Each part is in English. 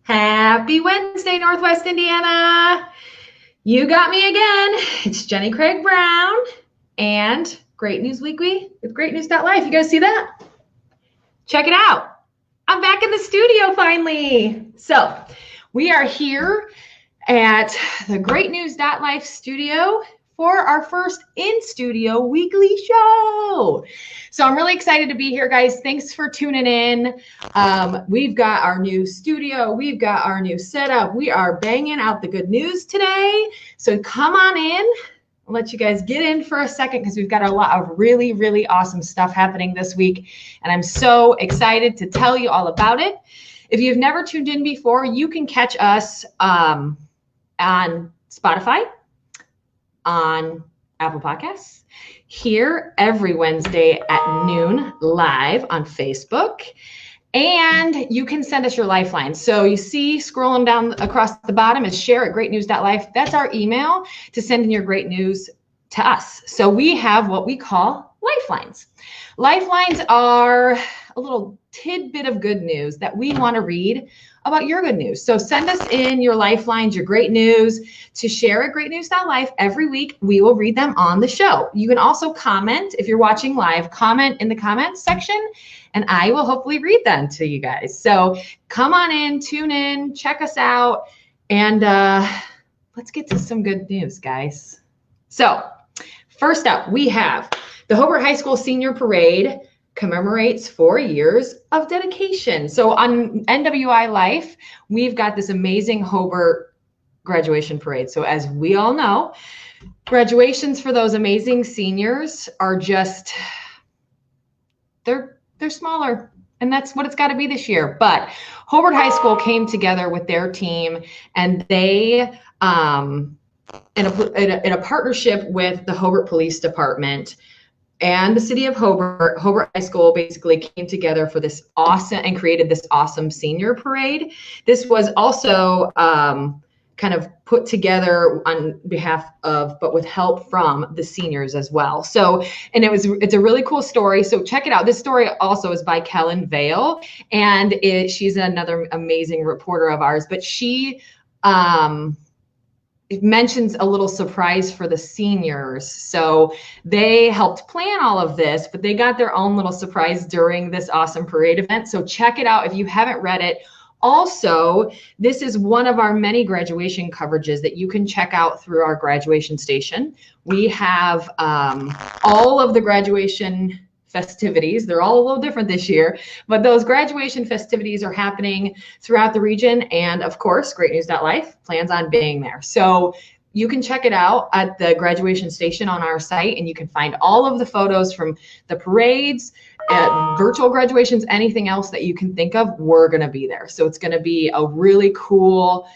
Happy Wednesday, Northwest Indiana. You got me again. It's Jenny Craig Brown and Great News Weekly with greatnews.life. You guys see that? Check it out. I'm back in the studio finally. So we are here at the greatnews.life studio for our first in-studio weekly show. So I'm really excited to be here, guys. Thanks for tuning in. We've got our new studio. We've got our new setup. We are banging out the good news today. So come on in. I'll let you guys get in for a second because we've got a lot of really, really awesome stuff happening this week. And I'm so excited to tell you all about it. If you've never tuned in before, you can catch us on Spotify, on Apple Podcasts, here every Wednesday at noon, live on Facebook. And you can send us your Lifelines. So you see scrolling down across the bottom is share@greatnews.life. That's our email to send in your great news to us. So we have what we call Lifelines. Lifelines are a little tidbit of good news that we want to read about your good news. So send us in your Lifelines, your great news to share@greatnews.life. Every week, we will read them on the show. You can also comment if you're watching live, comment in the comments section, and I will hopefully read them to you guys. So come on in, tune in, check us out, and let's get to some good news, guys. So first up, we have the Hobart High School Senior Parade commemorates 4 years of dedication. So on NWI.Life, we've got this amazing Hobart graduation parade. So as we all know, graduations for those amazing seniors are just, they're smaller, and that's what it's got to be this year. But Hobart High School came together with their team, and they, in a partnership with the Hobart Police Department and the city of Hobart, Hobart High School basically came together for this awesome and created this awesome senior parade. This was also kind of put together on behalf of, but with help from the seniors as well. So, and it's a really cool story. So check it out. This story also is by Kellen Vale, and she's another amazing reporter of ours, but she, it mentions a little surprise for the seniors. So they helped plan all of this, but they got their own little surprise during this awesome parade event. So check it out if you haven't read it. Also, this is one of our many graduation coverages that you can check out through our graduation station. We have all of the graduation festivities. They're all a little different this year, but those graduation festivities are happening throughout the region. And of course, greatnews.life plans on being there. So you can check it out at the graduation station on our site, and you can find all of the photos from the parades, virtual graduations, anything else that you can think of, we're going to be there. So it's going to be a really cool,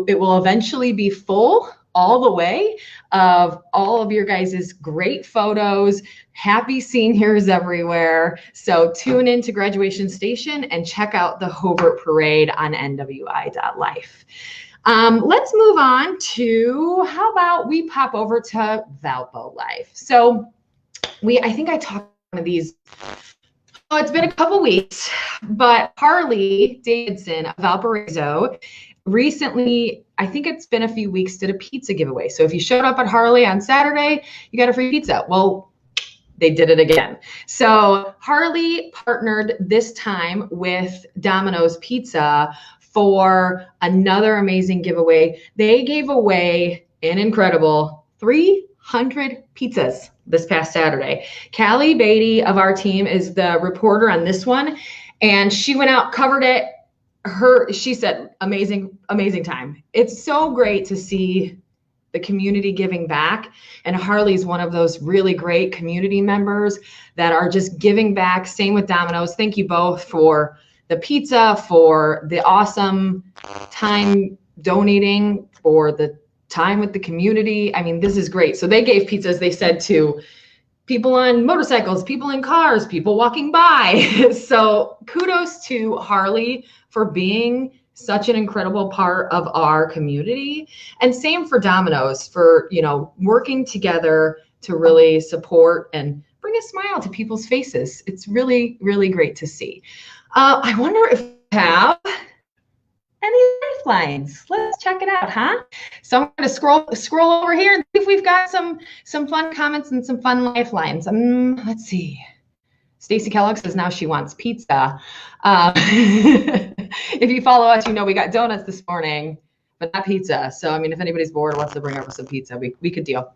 it will eventually be full all the way of all of your guys' great photos, happy seniors everywhere. So tune into Graduation Station and check out the Hobart Parade on NWI.Life. Let's move on to, how about we pop over to Valpo.Life. So I think I talked one of these, oh, it's been a couple weeks, but Harley Davidson of Valparaiso recently, I think it's been a few weeks, did a pizza giveaway. So if you showed up at Harley on Saturday, you got a free pizza. Well, they did it again. So Harley partnered this time with Domino's Pizza for another amazing giveaway. They gave away an incredible 300 pizzas this past Saturday. Callie Beatty of our team is the reporter on this one, and she went out, covered it. She said, amazing time. It's so great to see the community giving back. And Harley's one of those really great community members that are just giving back. Same with Domino's. Thank you both for the pizza, for the awesome time donating, for the time with the community. I mean, this is great. So they gave pizzas, they said, to people on motorcycles, people in cars, people walking by. So kudos to Harley for being such an incredible part of our community. And same for Domino's for, working together to really support and bring a smile to people's faces. It's really, really great to see. I wonder if we have Any lifelines? Let's check it out, huh? So I'm going to scroll over here and see if we've got some fun comments and some fun lifelines. Let's see. Stacy Kellogg says now she wants pizza. If you follow us, you know we got donuts this morning, but not pizza. So I mean, if anybody's bored, wants to bring over some pizza, we could deal.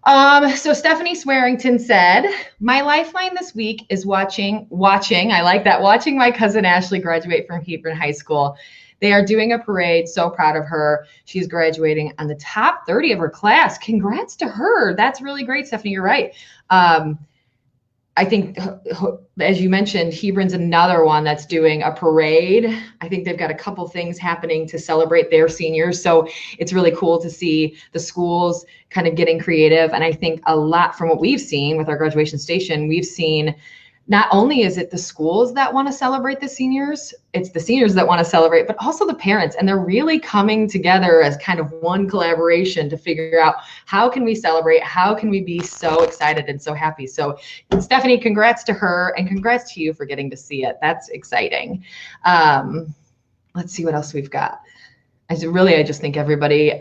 So Stephanie Swearington said, my lifeline this week is watching, I like that, watching my cousin Ashley graduate from Hebron High School. They are doing a parade. So proud of her. She's graduating on the top 30 of her class. Congrats to her. That's really great, Stephanie. You're right. I think, as you mentioned, Hebron's another one that's doing a parade. I think they've got a couple things happening to celebrate their seniors. So it's really cool to see the schools kind of getting creative. And I think a lot from what we've seen with our graduation station, we've seen not only is it the schools that want to celebrate the seniors, it's the seniors that want to celebrate, but also the parents. And they're really coming together as kind of one collaboration to figure out how can we celebrate? How can we be so excited and so happy? So Stephanie, congrats to her and congrats to you for getting to see it. That's exciting. Let's see what else we've got. I just think everybody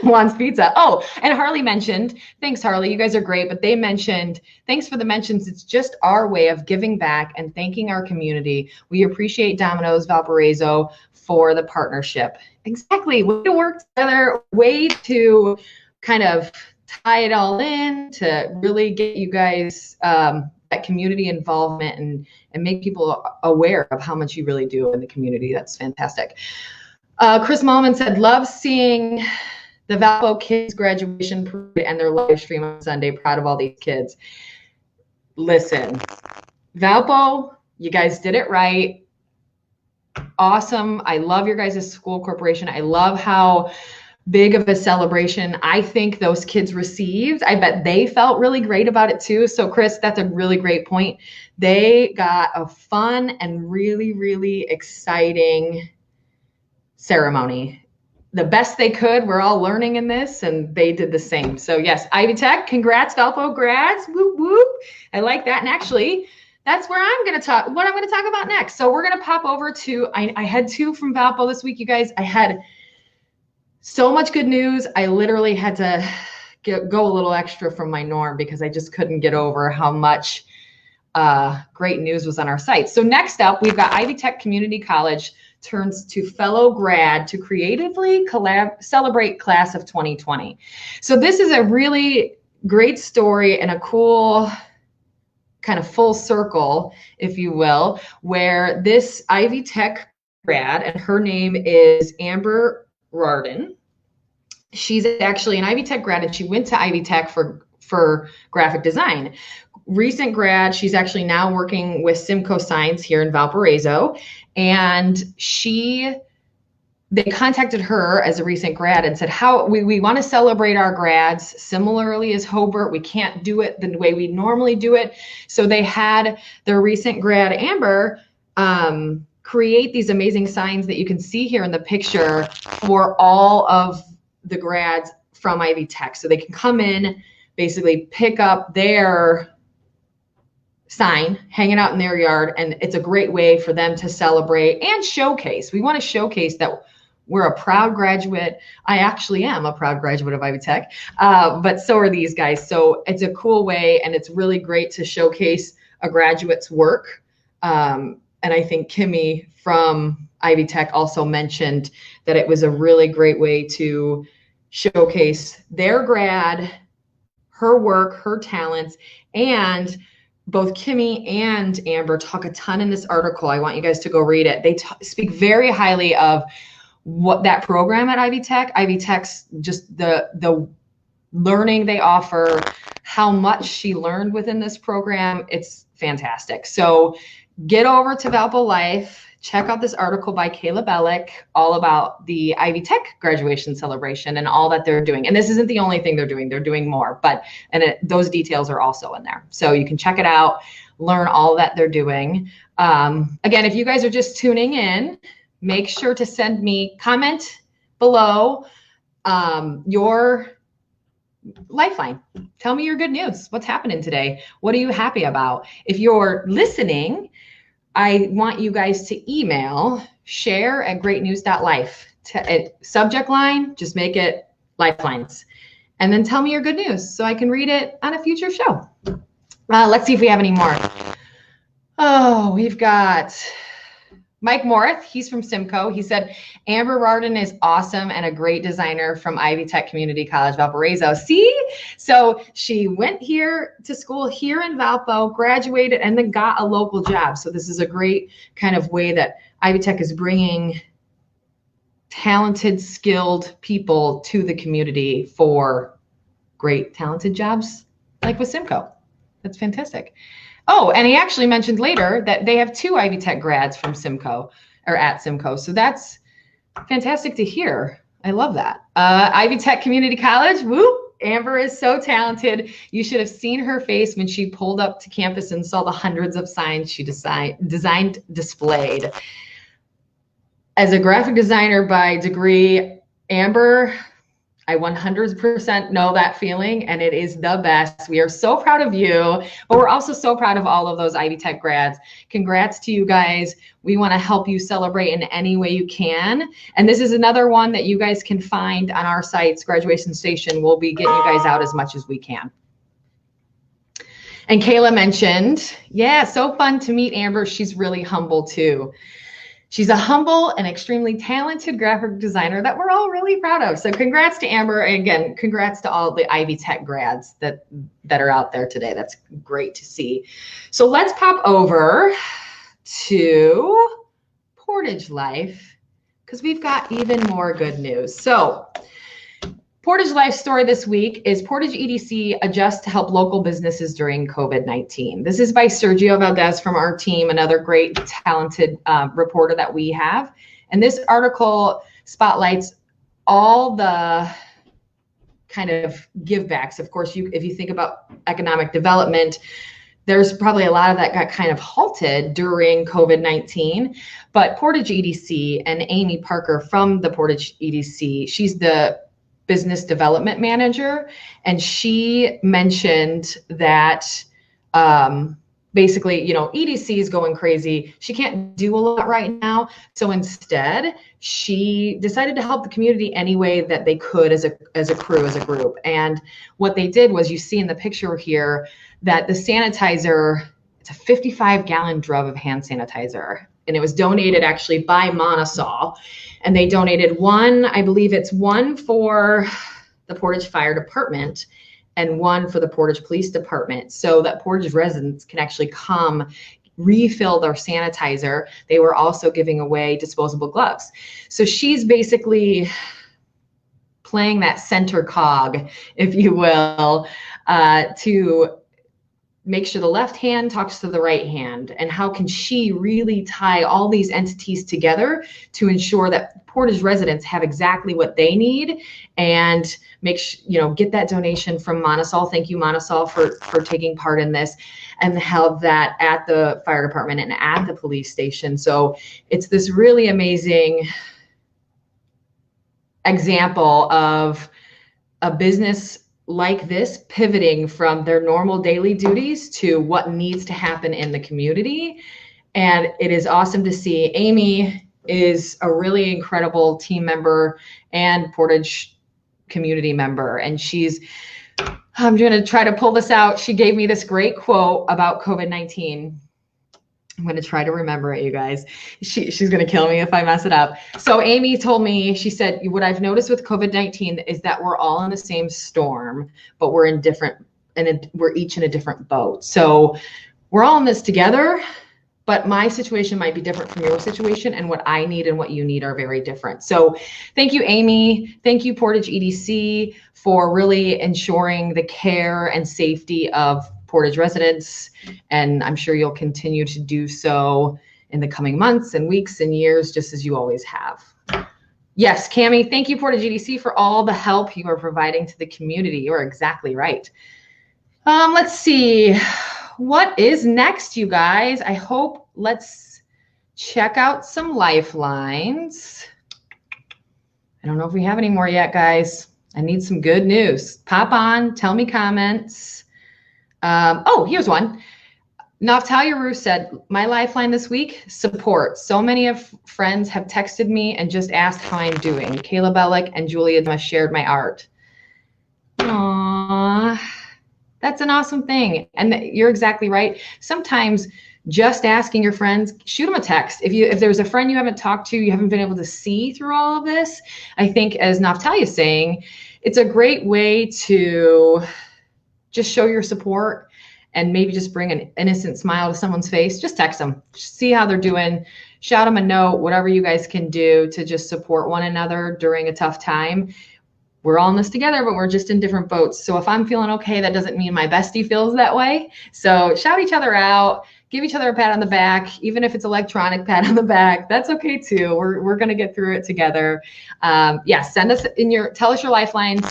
wants pizza. Oh, and Harley mentioned, thanks, Harley. You guys are great. But they mentioned, thanks for the mentions. It's just our way of giving back and thanking our community. We appreciate Domino's Valparaiso for the partnership. Exactly. Way to work together, way to kind of tie it all in to really get you guys that community involvement and make people aware of how much you really do in the community. That's fantastic. Chris Mallman said, love seeing the Valpo kids graduation parade and their live stream on Sunday. Proud of all these kids. Listen, Valpo, you guys did it right. Awesome. I love your guys' school corporation. I love how big of a celebration I think those kids received. I bet they felt really great about it too. So Chris, that's a really great point. They got a fun and really, really exciting ceremony. The best they could. We're all learning in this, and they did the same. So yes, Ivy Tech, congrats, Valpo grads. Whoop, whoop. I like that. And actually, that's where I'm going to talk, what I'm going to talk about next. So we're going to pop over to, I had two from Valpo this week, you guys. I had so much good news. I literally had to go a little extra from my norm because I just couldn't get over how much great news was on our site. So next up, we've got Ivy Tech Community College turns to fellow grad to creatively celebrate class of 2020. So this is a really great story and a cool kind of full circle, if you will, where this Ivy Tech grad, and her name is Amber Rardin. She's actually an Ivy Tech grad, and she went to Ivy Tech for graphic design. Recent grad, she's actually now working with Simcoe Signs here in Valparaiso. And they contacted her as a recent grad and said, how we want to celebrate our grads similarly as Hobart. We can't do it the way we normally do it. So they had their recent grad, Amber, create these amazing signs that you can see here in the picture for all of the grads from Ivy Tech. So they can come in, basically pick up their sign, hanging out in their yard, and it's a great way for them to celebrate and showcase. We want to showcase that we're a proud graduate. I actually am a proud graduate of Ivy Tech, but so are these guys. So it's a cool way, and it's really great to showcase a graduate's work. And I think Kimmy from Ivy Tech also mentioned that it was a really great way to showcase their grad, her work, her talents, and both Kimmy and Amber talk a ton in this article. I want you guys to go read it. They speak very highly of what that program at Ivy Tech. Ivy Tech's just the learning they offer, how much she learned within this program. It's fantastic. So get over to Valpo.Life. Check out this article by Kayla Bellick all about the Ivy Tech graduation celebration and all that they're doing. And this isn't the only thing they're doing. They're doing more, those details are also in there. So you can check it out, learn all that they're doing. Again, if you guys are just tuning in, make sure to send me comment below your lifeline. Tell me your good news. What's happening today? What are you happy about? If you're listening, I want you guys to email share@greatnews.life. Subject line, just make it Lifelines. And then tell me your good news so I can read it on a future show. Let's see if we have any more. Oh, we've got Mike Morith. He's from Simcoe. He said, Amber Rardon is awesome and a great designer from Ivy Tech Community College, Valparaiso. See? So she went here to school here in Valpo, graduated, and then got a local job. So this is a great kind of way that Ivy Tech is bringing talented, skilled people to the community for great, talented jobs like with Simcoe. That's fantastic. Oh, and he actually mentioned later that they have 2 Ivy Tech grads from Simcoe or at Simcoe. So that's fantastic to hear. I love that. Ivy Tech Community College, woo! Amber is so talented. You should have seen her face when she pulled up to campus and saw the hundreds of signs she designed displayed. As a graphic designer by degree, Amber, I 100% know that feeling, and it is the best. We are so proud of you, but we're also so proud of all of those Ivy Tech grads. Congrats to you guys. We want to help you celebrate in any way you can. And this is another one that you guys can find on our sites, Graduation Station. We'll be getting you guys out as much as we can. And Kayla mentioned, yeah, so fun to meet Amber. She's really humble too. She's a humble and extremely talented graphic designer that we're all really proud of. So congrats to Amber. And again, congrats to all the Ivy Tech grads that are out there today. That's great to see. So let's pop over to Portage.Life because we've got even more good news. So Portage.Life story this week is Portage EDC adjusts to help local businesses during COVID-19. This is by Sergio Valdez from our team, another great talented reporter that we have. And this article spotlights all the kind of give backs. Of course, if you think about economic development, there's probably a lot of that got kind of halted during COVID-19. But Portage EDC and Amy Parker from the Portage EDC, she's the business development manager, and she mentioned that basically, EDC is going crazy. She can't do a lot right now. So instead, she decided to help the community any way that they could as a crew, as a group. And what they did was, you see in the picture here that the sanitizer, it's a 55-gallon drum of hand sanitizer. And it was donated actually by Monasol. And they donated one, I believe it's one for the Portage Fire Department and one for the Portage Police Department, so that Portage residents can actually come refill their sanitizer. They were also giving away disposable gloves. So she's basically playing that center cog, if you will, to make sure the left hand talks to the right hand, and how can she really tie all these entities together to ensure that Portage residents have exactly what they need, and get that donation from Monasol. Thank you, Monasol, for taking part in this, and have that at the fire department and at the police station. So it's this really amazing example of a business like this pivoting from their normal daily duties to what needs to happen in the community. And it is awesome to see. Amy is a really incredible team member and Portage community member. And I'm going to try to pull this out. She gave me this great quote about COVID-19. I'm going to try to remember it, you guys. She's going to kill me if I mess it up. So Amy told me, she said, what I've noticed with COVID-19 is that we're all in the same storm, but we're we're each in a different boat. So we're all in this together, but my situation might be different from your situation, and what I need and what you need are very different. So thank you, Amy. Thank you, Portage EDC, for really ensuring the care and safety of Portage residents, and I'm sure you'll continue to do so in the coming months and weeks and years, just as you always have. Yes, Cammie, thank you, Portage EDC, for all the help you are providing to the community. You're exactly right. Let's see, what is next, you guys? Let's check out some Lifelines. I don't know if we have any more yet, guys. I need some good news. Pop on, tell me comments. Oh, here's one. Naftalia Roo said, my lifeline this week, support. So many of friends have texted me and just asked how I'm doing. Kayla Bellick and Julia shared my art. Aww, that's an awesome thing. And you're exactly right. Sometimes just asking your friends, shoot them a text. If there's a friend you haven't talked to, you haven't been able to see through all of this, I think, as Naftalia is saying, it's a great way to just show your support and maybe just bring an innocent smile to someone's face. Just text them, see how they're doing, shout them a note, whatever you guys can do to just support one another during a tough time. We're all in this together, but we're just in different boats. So if I'm feeling okay, that doesn't mean my bestie feels that way. So shout each other out, give each other a pat on the back, even if it's electronic pat on the back, that's okay too. We're gonna get through it together. Send us tell us your lifelines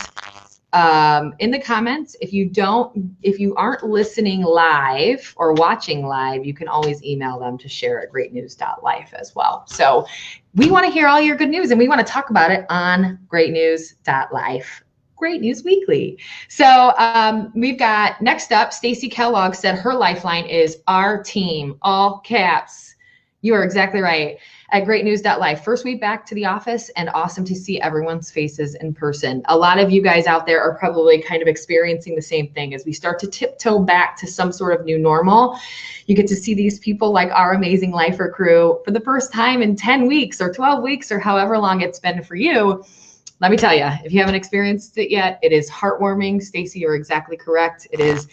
in the comments. If you aren't listening live or watching live, you can always email them to share at greatnews.life as well. So we want to hear all your good news, and we want to talk about it on greatnews.life. Great News Weekly. So we've got, next up, Stacy Kellogg said her lifeline is our team, all caps. You are exactly right. At greatnews.life. First week back to the office, and awesome to see everyone's faces in person. A lot of you guys out there are probably kind of experiencing the same thing as we start to tiptoe back to some sort of new normal. You get to see these people like our amazing lifer crew for the first time in 10 weeks or 12 weeks or however long it's been for you. Let me tell you, if you haven't experienced it yet, it is heartwarming. Stacy, you're exactly correct. It is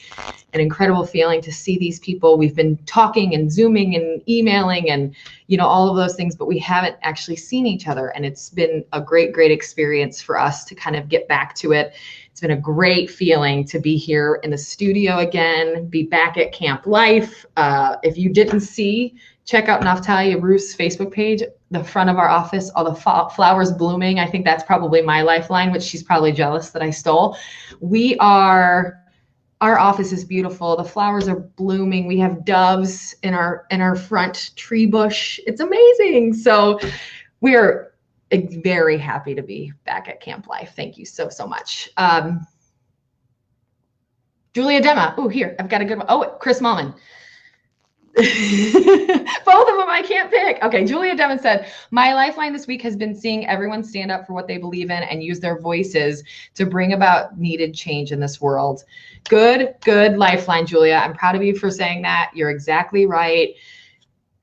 an incredible feeling to see these people. We've been talking and Zooming and emailing and, all of those things, but we haven't actually seen each other. And it's been a great, great experience for us to kind of get back to it. It's been a great feeling to be here in the studio again, be back at Camp Life. If you didn't see, check out Naftalia Roo's Facebook page, the front of our office, all the flowers blooming. I think that's probably my lifeline, which she's probably jealous that I stole. Our office is beautiful. The flowers are blooming. We have doves in our front tree bush. It's amazing. So we are very happy to be back at Camp Life. Thank you so, so much. Julia Dema. Oh, here, I've got a good one. Oh, Chris Mullin. Both of them I can't pick. Okay, Julia Devon said, my lifeline this week has been seeing everyone stand up for what they believe in and use their voices to bring about needed change in this world. Good lifeline, Julia. I'm proud of you for saying that. You're exactly right.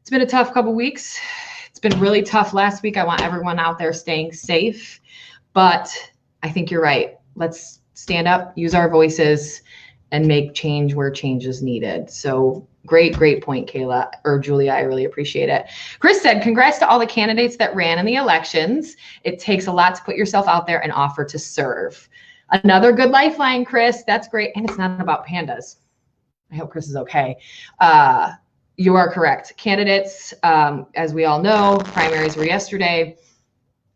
It's been a tough couple weeks. It's been really tough last week. I want everyone out there staying safe, but I think you're right. Let's stand up, use our voices, and make change where change is needed. So great point, Kayla or Julia. I really appreciate it. Chris said, congrats to all the candidates that ran in the elections. It takes a lot to put yourself out there and offer to serve. Another good lifeline, Chris. That's great. And it's not about pandas. I hope Chris is okay. You are correct. Candidates, as we all know, primaries were yesterday.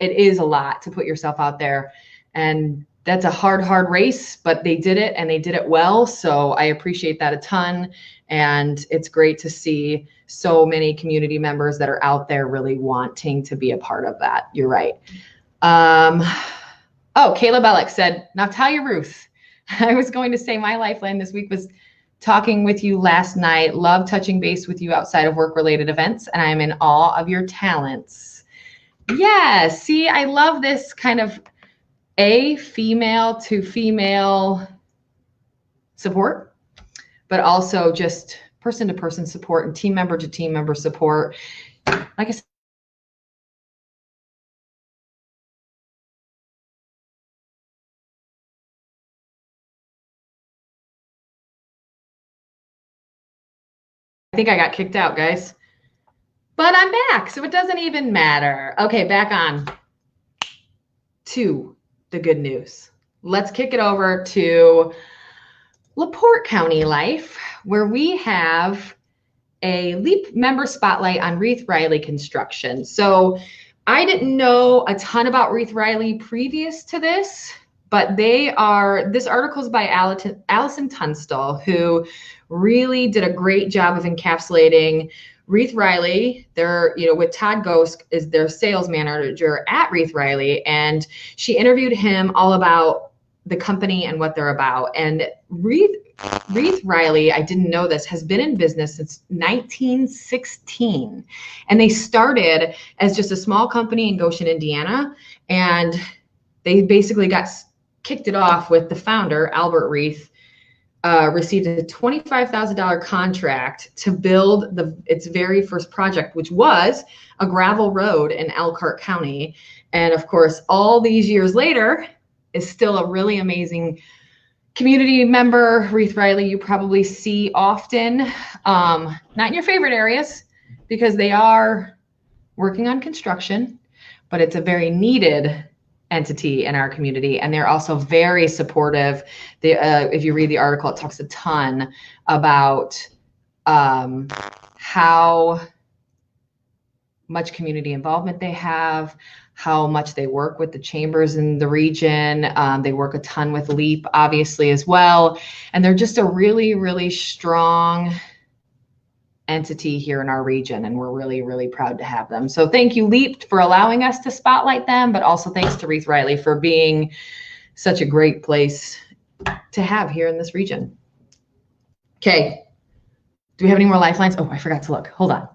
It is a lot to put yourself out there, and that's a hard race, but they did it and they did it well. So I appreciate that a ton. And it's great to see so many community members that are out there really wanting to be a part of that. You're right. Kayla Bellick said, Natalia Ruth. I was going to say my lifeline this week was talking with you last night. Love touching base with you outside of work-related events, and I'm in awe of your talents. Yeah, see, I love this kind of female to female support, but also just person to person support and team member to team member support. Like I said, I think I got kicked out, guys, but I'm back, so it doesn't even matter. Okay, back on to the good news. Let's kick it over to LaPorteCounty.Life, where we have a LEAP member spotlight on Reith Riley construction. So I didn't know a ton about Reith Riley previous to this, but this article is by Allison Tunstall, who really did a great job of encapsulating Reith Riley. They're, with Todd Ghost is their sales manager at Reith Riley, and she interviewed him all about the company and what they're about. And Reith Riley, I didn't know this, has been in business since 1916. And they started as just a small company in Goshen, Indiana. And they basically kicked it off with the founder, Albert Reith, received a $25,000 contract to build its very first project, which was a gravel road in Elkhart County. And of course, all these years later, is still a really amazing community member. Reith Riley, you probably see often, not in your favorite areas because they are working on construction, but it's a very needed entity in our community, and they're also very supportive. If you read the article, it talks a ton about how much community involvement they have, how much they work with the chambers in the region. They work a ton with LEAP, obviously, as well. And they're just a really, really strong entity here in our region, and we're really, really proud to have them. So thank you, LEAP, for allowing us to spotlight them, but also thanks to Reith Riley for being such a great place to have here in this region. Okay, do we have any more lifelines? Oh, I forgot to look. Hold on.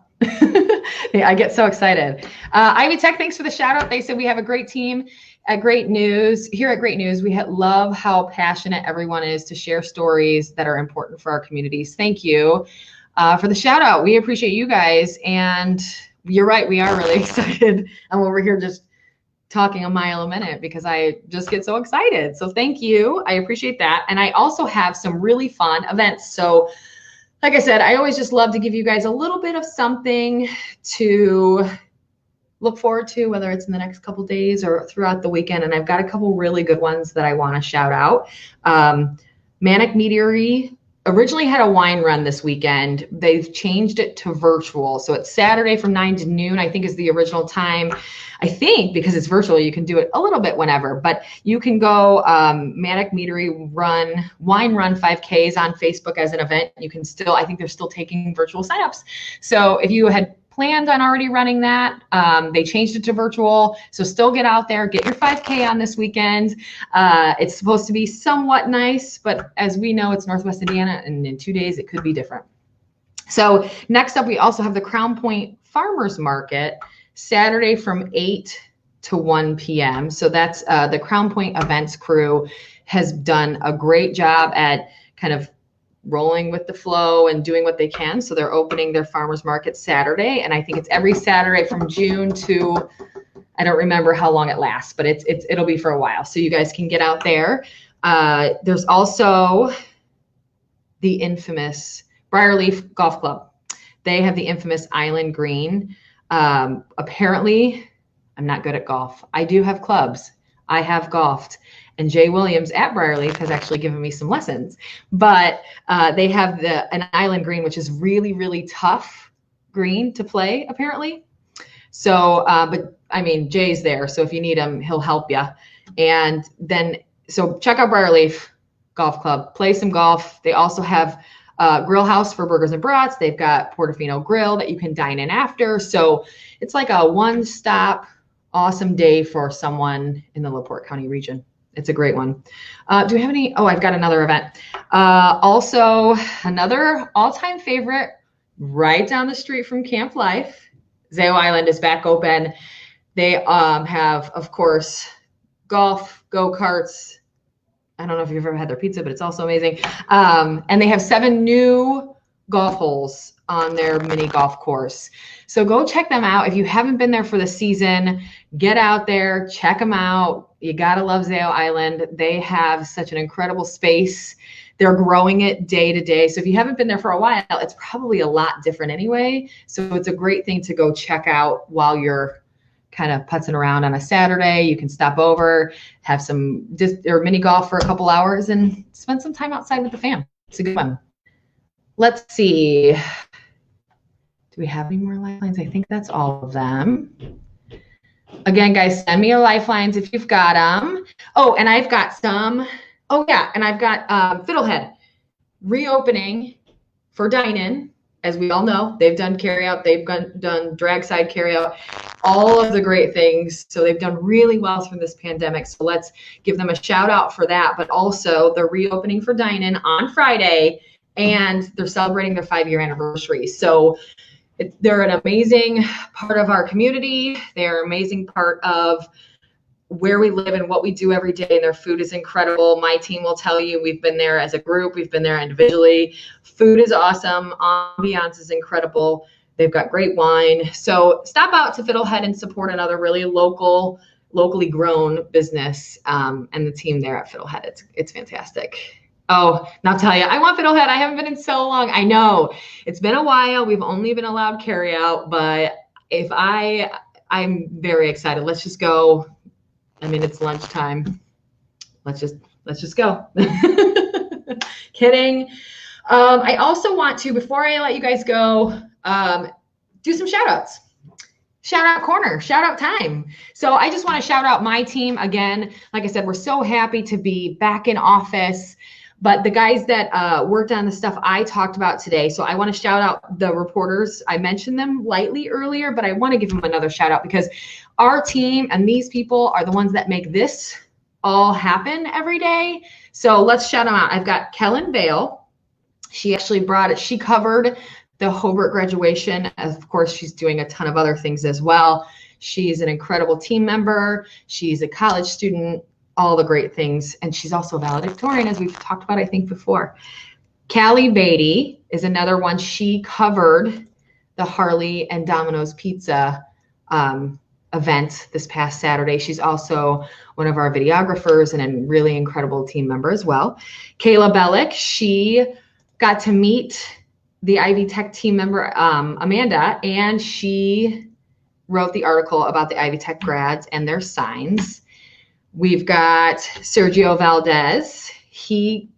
I get so excited. Ivy Tech, thanks for the shout out. They said we have a great team at Great News. Here at Great News, we love how passionate everyone is to share stories that are important for our communities. Thank you for the shout out. We appreciate you guys. And you're right, we are really excited. I'm over here just talking a mile a minute because I just get so excited. So thank you. I appreciate that. And I also have some really fun events. So like I said, I always just love to give you guys a little bit of something to look forward to, whether it's in the next couple days or throughout the weekend. And I've got a couple really good ones that I want to shout out. Manic Meadery originally had a wine run this weekend. They've changed it to virtual. So it's Saturday from 9 to noon, I think is the original time. I think because it's virtual, you can do it a little bit whenever, but you can go Manic Meadery wine run 5Ks on Facebook as an event. You can still, I think they're still taking virtual signups. So if you had planned on already running that, they changed it to virtual. So still get out there, get your 5K on this weekend. It's supposed to be somewhat nice, but as we know, it's Northwest Indiana, and in 2 days it could be different. So next up, we also have the Crown Point Farmers Market, Saturday from 8 to 1 p.m. So that's the Crown Point events crew has done a great job at kind of rolling with the flow and doing what they can. So they're opening their farmers market Saturday. And I think it's every Saturday from June to, I don't remember how long it lasts, but it'll be for a while. So you guys can get out there. There's also the infamous Briarleaf Golf Club. They have the infamous Island Green. Apparently, I'm not good at golf. I do have clubs. I have golfed. And Jay Williams at Briarleaf has actually given me some lessons. But they have an Island Green, which is really, really tough green to play, apparently. So, but I mean, Jay's there. So if you need him, he'll help you. And then, so check out Briarleaf Golf Club. Play some golf. They also have Grill House for burgers and brats. They've got Portofino Grill that you can dine in after. So it's like a one-stop awesome day for someone in the LaPorte County region. It's a great one. Do we have any? Oh, I've got another event. Also, another all-time favorite right down the street from Camp Life. Zao Island is back open. They have, of course, golf, go-karts. I don't know if you've ever had their pizza, but it's also amazing. And they have 7 new golf holes on their mini golf course. So go check them out. If you haven't been there for the season, get out there, check them out. You got to love Zao Island. They have such an incredible space. They're growing it day to day. So if you haven't been there for a while, it's probably a lot different anyway. So it's a great thing to go check out while you're kind of putzing around on a Saturday. You can stop over, have some or mini golf for a couple hours and spend some time outside with the fam. It's a good one. Let's see. Do we have any more lifelines? I think that's all of them. Again, guys, send me your lifelines if you've got them. Oh, and I've got some. Oh, yeah. And I've got Fiddlehead reopening for dine-in as we all know, they've done carryout, they've done drag side carryout, all of the great things. So they've done really well through this pandemic. So let's give them a shout out for that. But also they're reopening for dine-in on Friday, and they're celebrating their 5-year anniversary. So they're an amazing part of our community. They're an amazing part of where we live and what we do every day, and their food is incredible. My team will tell you, we've been there as a group, we've been there individually. Food is awesome, ambiance is incredible. They've got great wine. So stop out to Fiddlehead and support another really locally grown business, and the team there at Fiddlehead. It's fantastic. Oh, and I'll tell you, I want Fiddlehead. I haven't been in so long. I know it's been a while. We've only been allowed carry out, but I'm very excited. Let's just go. I mean, it's lunchtime. Let's just go. Kidding. I also want to, before I let you guys go, do some shout outs. Shout out corner, shout out time. So I just want to shout out my team again. Like I said, we're so happy to be back in office, but the guys that worked on the stuff I talked about today. So I want to shout out the reporters. I mentioned them lightly earlier, but I want to give them another shout out because our team and these people are the ones that make this all happen every day. So let's shout them out. I've got Kellen Vale. She actually she covered the Hobart graduation. Of course, she's doing a ton of other things as well. She's an incredible team member. She's a college student, all the great things. And she's also a valedictorian, as we've talked about, I think, before. Callie Beatty is another one. She covered the Harley and Domino's Pizza event this past Saturday. She's also one of our videographers and a really incredible team member as well. Kayla Bellick, she got to meet the Ivy Tech team member, Amanda, and she wrote the article about the Ivy Tech grads and their signs. We've got Sergio Valdez. He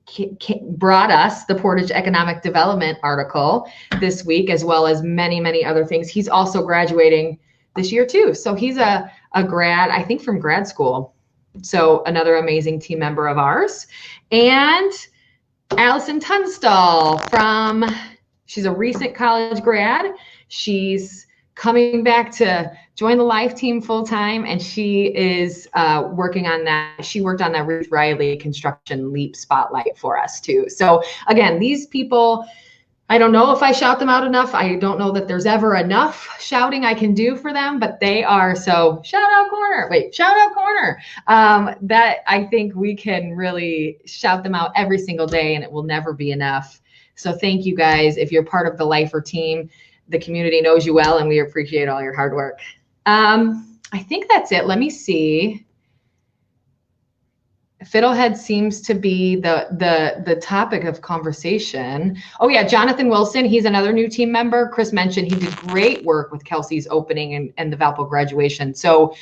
brought us the Portage Economic Development article this week, as well as many, many other things. He's also graduating this year too. So he's a grad, I think, from grad school. So another amazing team member of ours. And Allison Tunstall she's a recent college grad. She's coming back to join the Life team full time, and she is working on that. She worked on that Ruth Riley construction LEAP spotlight for us too. So again, these people, I don't know if I shout them out enough. I don't know that there's ever enough shouting I can do for them, but they are so shout out corner. That I think we can really shout them out every single day, and it will never be enough. So thank you guys. If you're part of the Lifer team, the community knows you well, and we appreciate all your hard work. I think that's it. Let me see. Fiddlehead seems to be the topic of conversation. Oh yeah, Jonathan Wilson, he's another new team member. Chris mentioned he did great work with Kelsey's opening and the Valpo graduation. So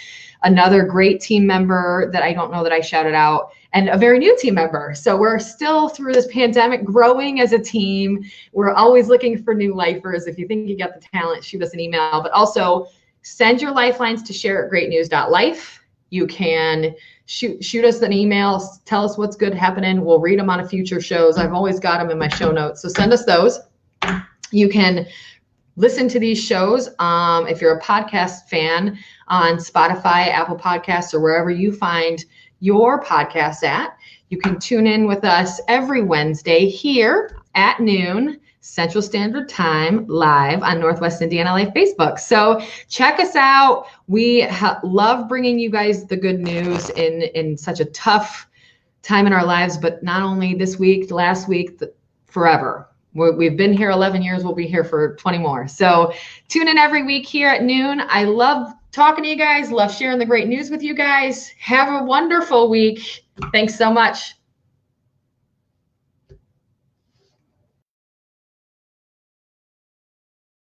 another great team member that I don't know that I shouted out, and a very new team member. So we're still through this pandemic growing as a team. We're always looking for new lifers. If you think you got the talent, shoot us an email, but also send your lifelines to share@greatnews.life. You can shoot us an email, tell us what's good happening. We'll read them on a future shows. I've always got them in my show notes. So send us those. You can listen to these shows if you're a podcast fan on Spotify, Apple Podcasts, or wherever you find your podcasts at. You can tune in with us every Wednesday here at noon Central Standard Time, live on Northwest Indiana Life Facebook. So check us out. We love bringing you guys the good news in such a tough time in our lives, but not only this week, last week, forever. We've been here 11 years. We'll be here for 20 more. So tune in every week here at noon. I love talking to you guys. Love sharing the great news with you guys. Have a wonderful week. Thanks so much.